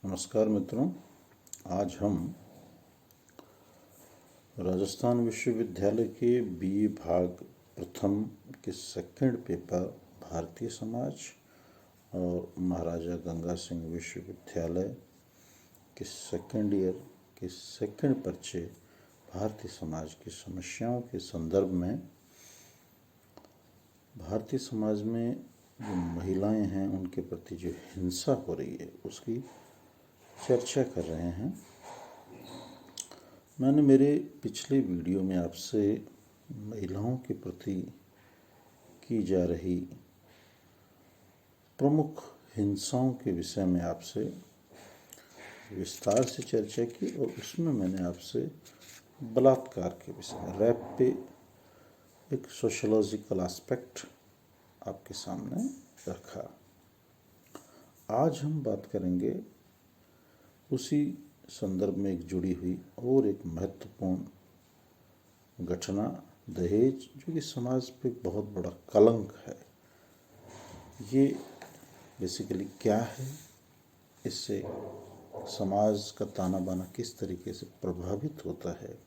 नमस्कार मित्रों, आज हम राजस्थान विश्वविद्यालय के बीए भाग प्रथम के सेकंड पेपर भारतीय समाज और महाराजा गंगा सिंह विश्वविद्यालय के सेकंड ईयर के सेकंड पर्चे भारतीय समाज की समस्याओं के संदर्भ में भारतीय समाज में जो महिलाएं हैं उनके प्रति जो हिंसा हो रही है उसकी चर्चा कर रहे हैं। मैंने मेरे पिछले वीडियो में आपसे महिलाओं के प्रति की जा रही प्रमुख हिंसाओं के विषय में आपसे विस्तार से चर्चा की और उसमें मैंने आपसे बलात्कार के विषय में, रैप पे एक सोशोलॉजिकल एस्पेक्ट आपके सामने रखा। आज हम बात करेंगे उसी संदर्भ में एक जुड़ी हुई और एक महत्वपूर्ण घटना, दहेज, जो कि समाज पे बहुत बड़ा कलंक है। ये बेसिकली क्या है, इससे समाज का ताना बाना किस तरीके से प्रभावित होता है,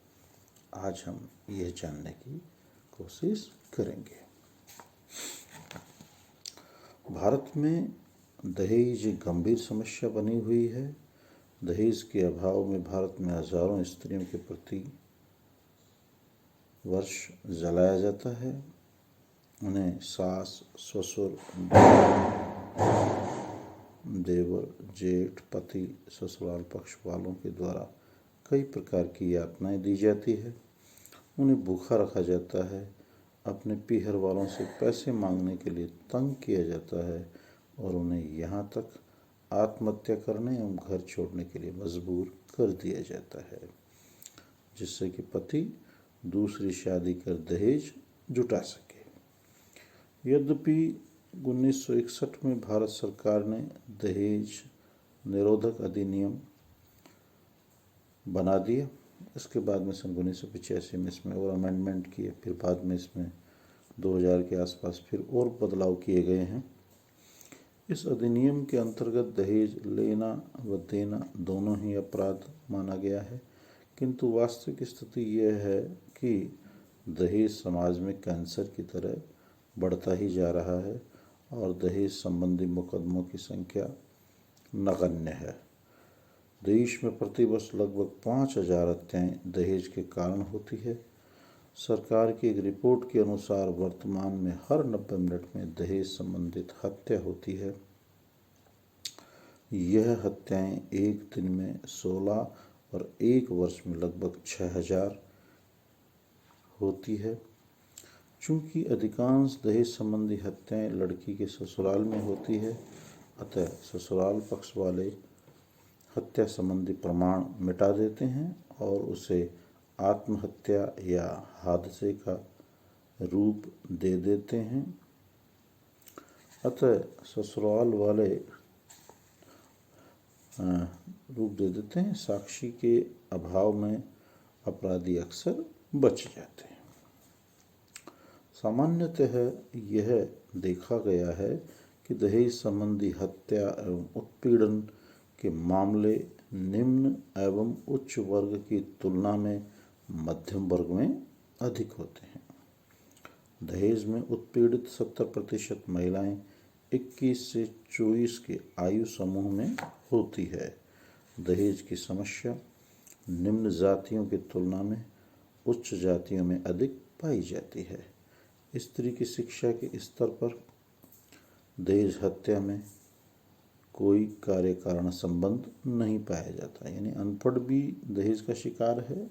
आज हम यह जानने की कोशिश करेंगे। भारत में दहेज एक गंभीर समस्या बनी हुई है। दहेज के अभाव में भारत में हजारों स्त्रियों के प्रति वर्ष जलाया जाता है। उन्हें सास, ससुर, देवर, जेठ, पति, ससुराल पक्ष वालों के द्वारा कई प्रकार की यातनाएं दी जाती है। उन्हें भूखा रखा जाता है, अपने पीहर वालों से पैसे मांगने के लिए तंग किया जाता है और उन्हें यहाँ तक आत्महत्या करने एवं घर छोड़ने के लिए मजबूर कर दिया जाता है, जिससे कि पति दूसरी शादी कर दहेज जुटा सके। यद्यपि 1961 में भारत सरकार ने दहेज निरोधक अधिनियम बना दिया। इसके बाद में सन 1985 में इसमें और अमेंडमेंट किए, फिर बाद में इसमें 2000 के आसपास फिर और बदलाव किए गए हैं। इस अधिनियम के अंतर्गत दहेज लेना व देना दोनों ही अपराध माना गया है, किंतु वास्तविक स्थिति यह है कि दहेज समाज में कैंसर की तरह बढ़ता ही जा रहा है और दहेज संबंधी मुकदमों की संख्या नगण्य है। देश में प्रतिवर्ष लगभग 5000 हत्याएं दहेज के कारण होती है। सरकार की एक रिपोर्ट के अनुसार वर्तमान में हर 90 मिनट में दहेज संबंधित हत्या होती है। यह हत्याएं एक दिन में 16 और एक वर्ष में लगभग 6000 होती है। चूंकि अधिकांश दहेज संबंधी हत्याएं लड़की के ससुराल में होती है, अतः ससुराल पक्ष वाले हत्या संबंधी प्रमाण मिटा देते हैं और उसे आत्महत्या या हादसे का रूप दे देते हैं। अतः ससुराल वाले रूप दे देते हैं। साक्षी के अभाव में अपराधी अक्सर बच जाते हैं। सामान्यतः यह देखा गया है कि दहेज संबंधी हत्या एवं उत्पीड़न के मामले निम्न एवं उच्च वर्ग की तुलना में मध्यम वर्ग में अधिक होते हैं। दहेज में उत्पीड़ित 70% महिलाएं 21 से 24 के आयु समूह में होती है। दहेज की समस्या निम्न जातियों की तुलना में उच्च जातियों में अधिक पाई जाती है। स्त्री की शिक्षा के स्तर पर दहेज हत्या में कोई कार्य कारण संबंध नहीं पाया जाता, यानी अनपढ़ भी दहेज का शिकार है,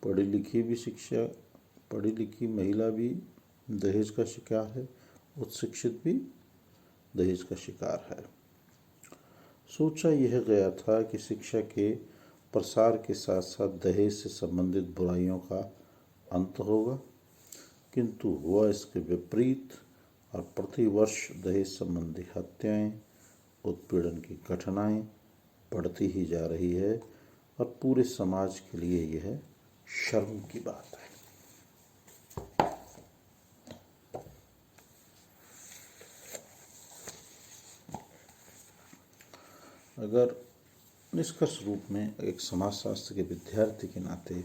पढ़ी लिखी महिला भी दहेज का शिकार है, उच्च शिक्षित भी दहेज का शिकार है। सोचा यह गया था कि शिक्षा के प्रसार के साथ साथ दहेज से संबंधित बुराइयों का अंत होगा, किंतु हुआ इसके विपरीत और प्रतिवर्ष दहेज संबंधी हत्याएं, उत्पीड़न की घटनाएं बढ़ती ही जा रही है और पूरे समाज के लिए यह शर्म की बात है। अगर निष्कर्ष रूप में एक समाजशास्त्र के विद्यार्थी के नाते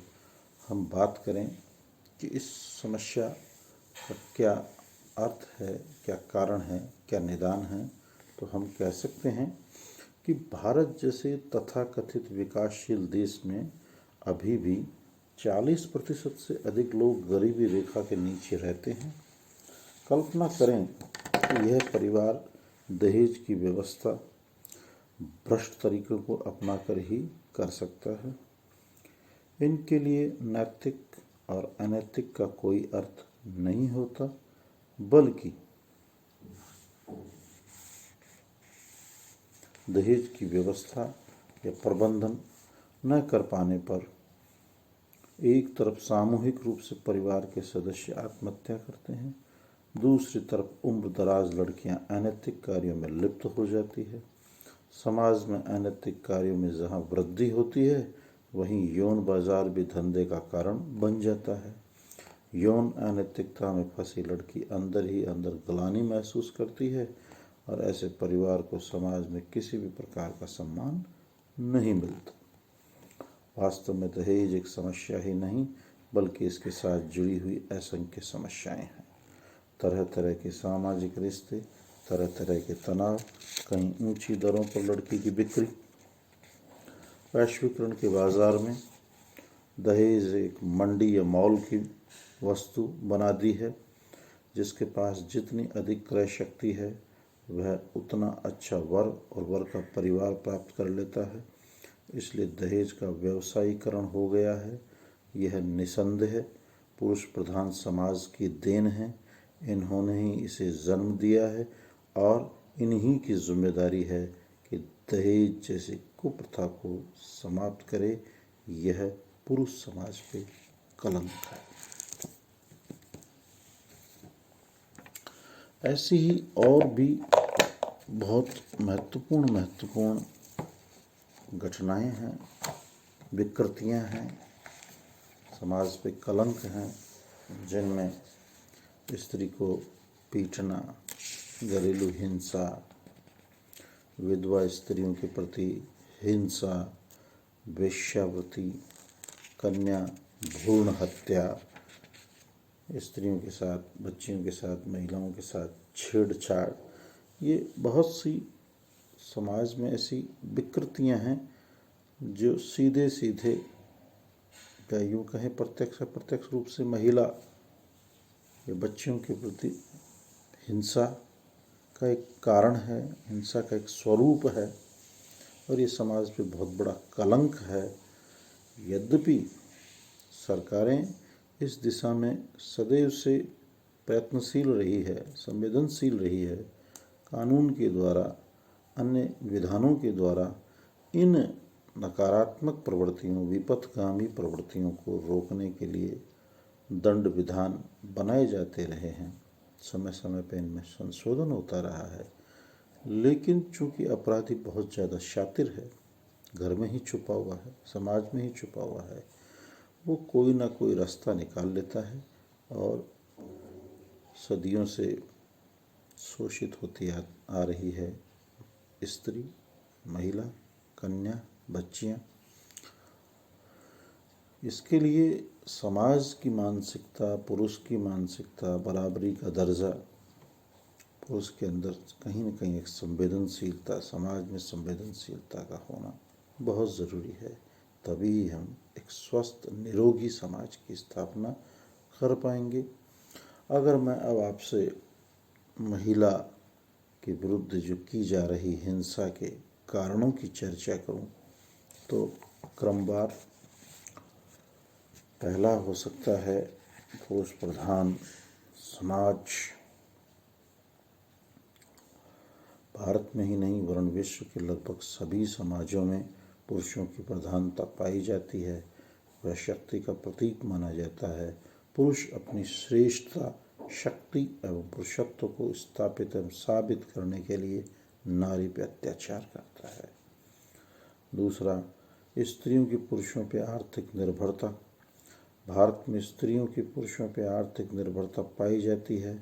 हम बात करें कि इस समस्या का क्या अर्थ है, क्या कारण है, क्या निदान है, तो हम कह सकते हैं कि भारत जैसे तथाकथित विकासशील देश में अभी भी 40% से अधिक लोग गरीबी रेखा के नीचे रहते हैं। कल्पना करें कि यह परिवार दहेज की व्यवस्था भ्रष्ट तरीकों को अपनाकर ही कर सकता है। इनके लिए नैतिक और अनैतिक का कोई अर्थ नहीं होता, बल्कि दहेज की व्यवस्था या प्रबंधन न कर पाने पर एक तरफ सामूहिक रूप से परिवार के सदस्य आत्महत्या करते हैं, दूसरी तरफ उम्र दराज लड़कियां अनैतिक कार्यों में लिप्त हो जाती है। समाज में अनैतिक कार्यों में जहां वृद्धि होती है, वहीं यौन बाजार भी धंधे का कारण बन जाता है। यौन अनैतिकता में फंसी लड़की अंदर ही अंदर ग्लानि महसूस करती है और ऐसे परिवार को समाज में किसी भी प्रकार का सम्मान नहीं मिलता। वास्तव में दहेज एक समस्या ही नहीं, बल्कि इसके साथ जुड़ी हुई असंख्य समस्याएं हैं। तरह तरह के सामाजिक रिश्ते, तरह तरह के तनाव, कहीं ऊंची दरों पर लड़की की बिक्री। वैश्वीकरण के बाजार में दहेज एक मंडी या मॉल की वस्तु बना दी है। जिसके पास जितनी अधिक क्रय शक्ति है, वह उतना अच्छा वर और वर का परिवार प्राप्त कर लेता है। इसलिए दहेज का व्यवसायीकरण हो गया है। यह निसंदेह पुरुष प्रधान समाज की देन है। इन्होंने ही इसे जन्म दिया है और इन्हीं की जिम्मेदारी है कि दहेज जैसी कुप्रथा को समाप्त करे। यह पुरुष समाज पे कलंक है। ऐसी ही और भी बहुत महत्वपूर्ण घटनाएं हैं, विकृतियां हैं, समाज पे कलंक हैं, जिनमें स्त्री को पीटना, घरेलू हिंसा, विधवा स्त्रियों के प्रति हिंसा, वेश्यावृत्ति, कन्या भ्रूण हत्या, स्त्रियों के साथ, बच्चियों के साथ, महिलाओं के साथ छेड़छाड़, ये बहुत सी समाज में ऐसी विकृतियां हैं जो सीधे सीधे या यूँ कहें प्रत्यक्ष अप्रत्यक्ष रूप से महिला या बच्चियों के प्रति हिंसा का एक कारण है, हिंसा का एक स्वरूप है और ये समाज पे बहुत बड़ा कलंक है। यद्यपि सरकारें इस दिशा में सदैव से प्रयत्नशील रही है, संवेदनशील रही है, कानून के द्वारा, अन्य विधानों के द्वारा इन नकारात्मक प्रवृत्तियों, विपथगामी प्रवृत्तियों को रोकने के लिए दंड विधान बनाए जाते रहे हैं। समय समय पर इनमें संशोधन होता रहा है, लेकिन चूंकि अपराधी बहुत ज़्यादा शातिर है, घर में ही छुपा हुआ है, समाज में ही छुपा हुआ है, वो कोई ना कोई रास्ता निकाल लेता है और सदियों से शोषित होती आ रही है स्त्री, महिला, कन्या, बच्चियां। इसके लिए समाज की मानसिकता, पुरुष की मानसिकता, बराबरी का दर्जा, पुरुष के अंदर कहीं न कहीं एक संवेदनशीलता, समाज में संवेदनशीलता का होना बहुत ज़रूरी है। तभी हम एक स्वस्थ निरोगी समाज की स्थापना कर पाएंगे। अगर मैं अब आपसे महिला के विरुद्ध जो की जा रही हिंसा के कारणों की चर्चा करूं, तो क्रमवार पहला हो सकता है पुरुष प्रधान समाज। भारत में ही नहीं वरन विश्व के लगभग सभी समाजों में पुरुषों की प्रधानता पाई जाती है। वह शक्ति का प्रतीक माना जाता है। पुरुष अपनी श्रेष्ठता, शक्ति एवं पुरुषत्व को स्थापित एवं साबित करने के लिए नारी पर अत्याचार करता है। दूसरा, स्त्रियों की पुरुषों पर आर्थिक निर्भरता। भारत में स्त्रियों की पुरुषों पर आर्थिक निर्भरता पाई जाती है।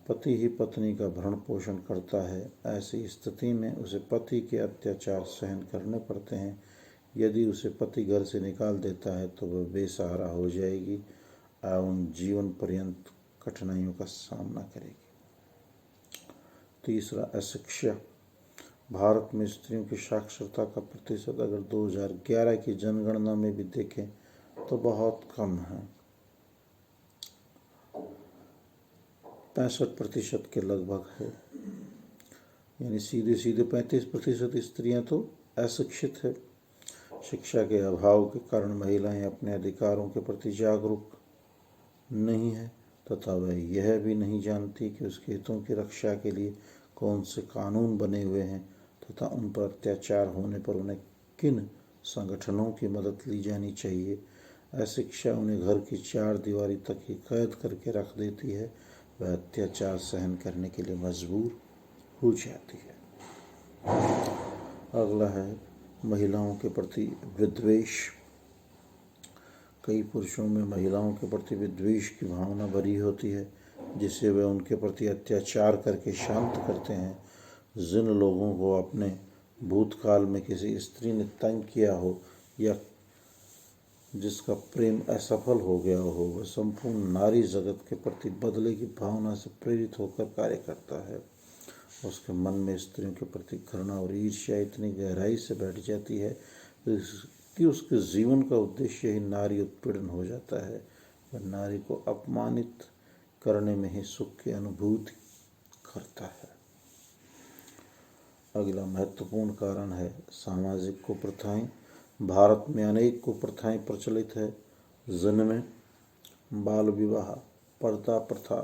पति ही पत्नी का भरण पोषण करता है। ऐसी स्थिति में उसे पति के अत्याचार सहन करने पड़ते हैं। यदि उसे पति घर से निकाल देता है तो वह बेसहारा हो जाएगी एवं जीवन पर्यंत कठिनाइयों का सामना करेगी। तीसरा, अशिक्षा। भारत में स्त्रियों की साक्षरता का प्रतिशत अगर 2011 की जनगणना में भी देखें तो बहुत कम है, 65% के लगभग है। यानी सीधे सीधे 35% स्त्रियां तो अशिक्षित है। शिक्षा के अभाव के कारण महिलाएं अपने अधिकारों के प्रति जागरूक नहीं है तथा वह यह भी नहीं जानती कि उसके हितों की रक्षा के लिए कौन से कानून बने हुए हैं तथा उन पर अत्याचार होने पर उन्हें किन संगठनों की मदद ली जानी चाहिए। अशिक्षा उन्हें घर की 4 दीवारी तक ही कैद करके रख देती है। वह अत्याचार सहन करने के लिए मजबूर हो जाती है। अगला है महिलाओं के प्रति विद्वेष। कई पुरुषों में महिलाओं के प्रति विद्वेष की भावना भरी होती है जिसे वे उनके प्रति अत्याचार करके शांत करते हैं। जिन लोगों को अपने भूतकाल में किसी स्त्री ने तंग किया हो या जिसका प्रेम असफल हो गया हो, वह संपूर्ण नारी जगत के प्रति बदले की भावना से प्रेरित होकर कार्य करता है। उसके मन में स्त्रियों के प्रति घृणा और ईर्ष्या इतनी गहराई से बैठ जाती है कि उसके जीवन का उद्देश्य ही नारी उत्पीड़न हो जाता है। वह नारी को अपमानित करने में ही सुख की अनुभूति करता है। अगला महत्वपूर्ण कारण है सामाजिक कुप्रथाएं। भारत में अनेक कुप्रथाएं प्रचलित है जिनमें बाल विवाह, पर्दा प्रथा,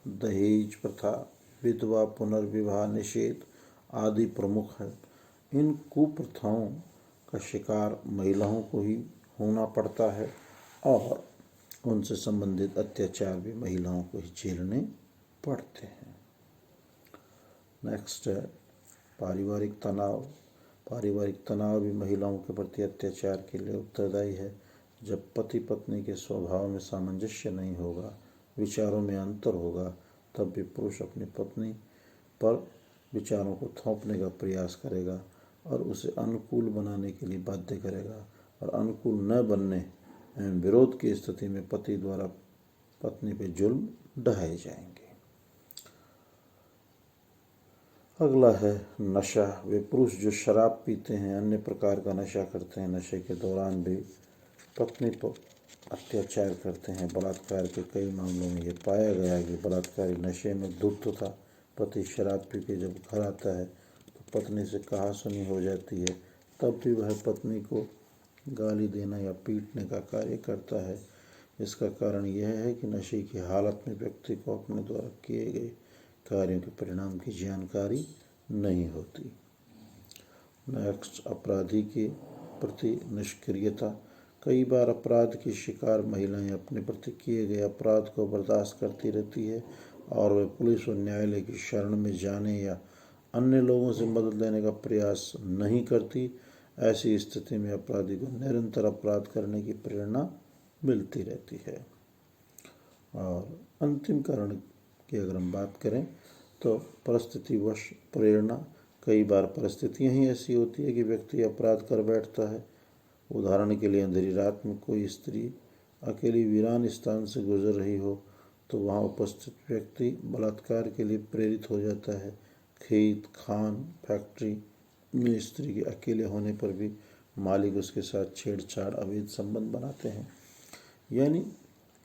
दहेज प्रथा, विधवा पुनर्विवाह निषेध आदि प्रमुख है। इन कुप्रथाओं का शिकार महिलाओं को ही होना पड़ता है और उनसे संबंधित अत्याचार भी महिलाओं को ही झेलने पड़ते हैं। नेक्स्ट है पारिवारिक तनाव। पारिवारिक तनाव भी महिलाओं के प्रति अत्याचार के लिए उत्तरदायी है। जब पति पत्नी के स्वभाव में सामंजस्य नहीं होगा, विचारों में अंतर होगा, तब भी पुरुष अपनी पत्नी पर विचारों को थोपने का प्रयास करेगा और उसे अनुकूल बनाने के लिए बाध्य करेगा और अनुकूल न बनने एवं विरोध की स्थिति में पति द्वारा पत्नी पर जुल्म ढाए जाएंगे। अगला है नशा। वे पुरुष जो शराब पीते हैं, अन्य प्रकार का नशा करते हैं, नशे के दौरान भी पत्नी पर अत्याचार करते हैं। बलात्कार के कई मामलों में यह पाया गया कि बलात्कारी नशे में धुत था। पति शराब पी के जब घर आता है तो पत्नी से कहासुनी हो जाती है, तब भी वह पत्नी को गाली देना या पीटने का कार्य करता है। इसका कारण यह है कि नशे की हालत में व्यक्ति को अपने द्वारा किए गए कार्यों के परिणाम की जानकारी नहीं होती। नेक्स्ट, अपराधी के प्रति निष्क्रियता। कई बार अपराध की शिकार महिलाएं अपने प्रति किए गए अपराध को बर्दाश्त करती रहती है और वे पुलिस और न्यायालय की शरण में जाने या अन्य लोगों से मदद लेने का प्रयास नहीं करती। ऐसी स्थिति में अपराधी को निरंतर अपराध करने की प्रेरणा मिलती रहती है। और अंतिम कारण की अगर हम बात करें तो परिस्थितिवश प्रेरणा। कई बार परिस्थितियां ही ऐसी होती है कि व्यक्ति अपराध कर बैठता है। उदाहरण के लिए अंधेरी रात में कोई स्त्री अकेली वीरान स्थान से गुजर रही हो तो वहां उपस्थित व्यक्ति बलात्कार के लिए प्रेरित हो जाता है। खेत, खान, फैक्ट्री में स्त्री के अकेले होने पर भी मालिक उसके साथ छेड़छाड़, अवैध संबंध बनाते हैं। यानी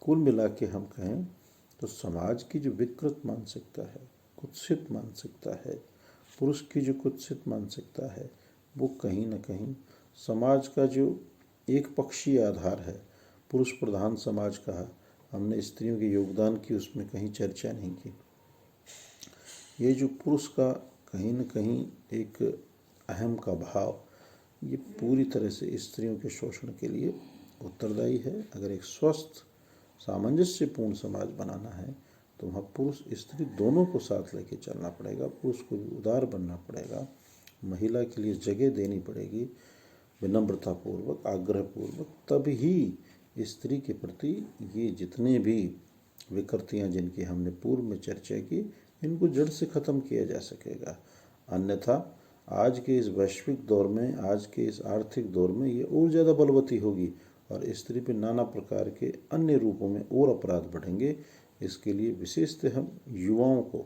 कुल मिला के हम कहें तो समाज की जो विकृत मानसिकता है, कुत्सित मानसिकता है, पुरुष की जो कुत्सित मानसिकता है, वो कहीं ना कहीं समाज का जो एक पक्षीय आधार है, पुरुष प्रधान समाज कहा हमने, स्त्रियों के योगदान की उसमें कहीं चर्चा नहीं की। ये जो पुरुष का कहीं न कहीं एक अहम का भाव, ये पूरी तरह से स्त्रियों के शोषण के लिए उत्तरदायी है। अगर एक स्वस्थ सामंजस्यपूर्ण समाज बनाना है तो वहाँ पुरुष स्त्री दोनों को साथ लेके चलना पड़ेगा। पुरुष को भी उदार बनना पड़ेगा, महिला के लिए जगह देनी पड़ेगी विनम्रतापूर्वक, आग्रहपूर्वक। तभी स्त्री के प्रति ये जितने भी विकृतियाँ जिनकी हमने पूर्व में चर्चा की, इनको जड़ से ख़त्म किया जा सकेगा। अन्यथा आज के इस वैश्विक दौर में, आज के इस आर्थिक दौर में ये और ज़्यादा बलवती होगी और स्त्री पे नाना प्रकार के अन्य रूपों में और अपराध बढ़ेंगे। इसके लिए विशेषतः हम युवाओं को,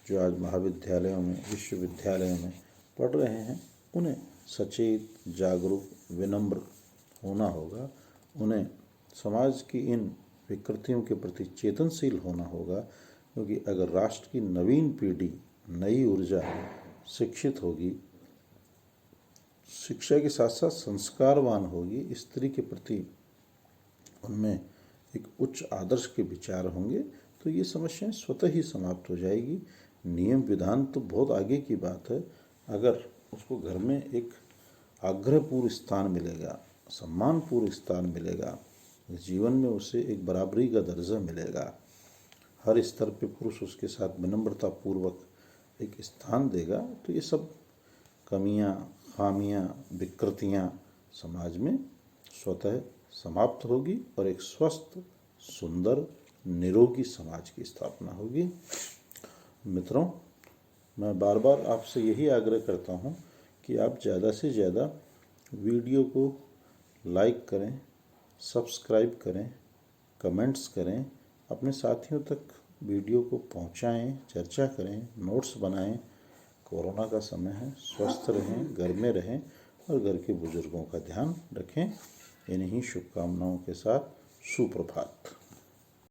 जो आज महाविद्यालयों में, विश्वविद्यालयों में पढ़ रहे हैं, उन्हें सचेत, जागरूक, विनम्र होना होगा। उन्हें समाज की इन विकृतियों के प्रति चेतनशील होना होगा, क्योंकि अगर राष्ट्र की नवीन पीढ़ी, नई ऊर्जा शिक्षित होगी, शिक्षा के साथ साथ संस्कारवान होगी, स्त्री के प्रति उनमें एक उच्च आदर्श के विचार होंगे, तो ये समस्याएं स्वतः ही समाप्त हो जाएगी। नियम विधान तो बहुत आगे की बात है, अगर उसको घर में एक आग्रहपूर्ण स्थान मिलेगा, सम्मानपूर्ण स्थान मिलेगा, जीवन में उसे एक बराबरी का दर्जा मिलेगा, हर स्तर पे पुरुष उसके साथ विनम्रता पूर्वक एक स्थान देगा, तो ये सब कमियां, खामियां, विकृतियां समाज में स्वतः समाप्त होगी और एक स्वस्थ, सुंदर, निरोगी समाज की स्थापना होगी। मित्रों, मैं बार बार आपसे यही आग्रह करता हूँ कि आप ज़्यादा से ज़्यादा वीडियो को लाइक करें, सब्सक्राइब करें, कमेंट्स करें, अपने साथियों तक वीडियो को पहुंचाएं, चर्चा करें, नोट्स बनाएं। कोरोना का समय है, स्वस्थ रहें, घर में रहें और घर के बुजुर्गों का ध्यान रखें। इन्हीं शुभकामनाओं के साथ सुप्रभात।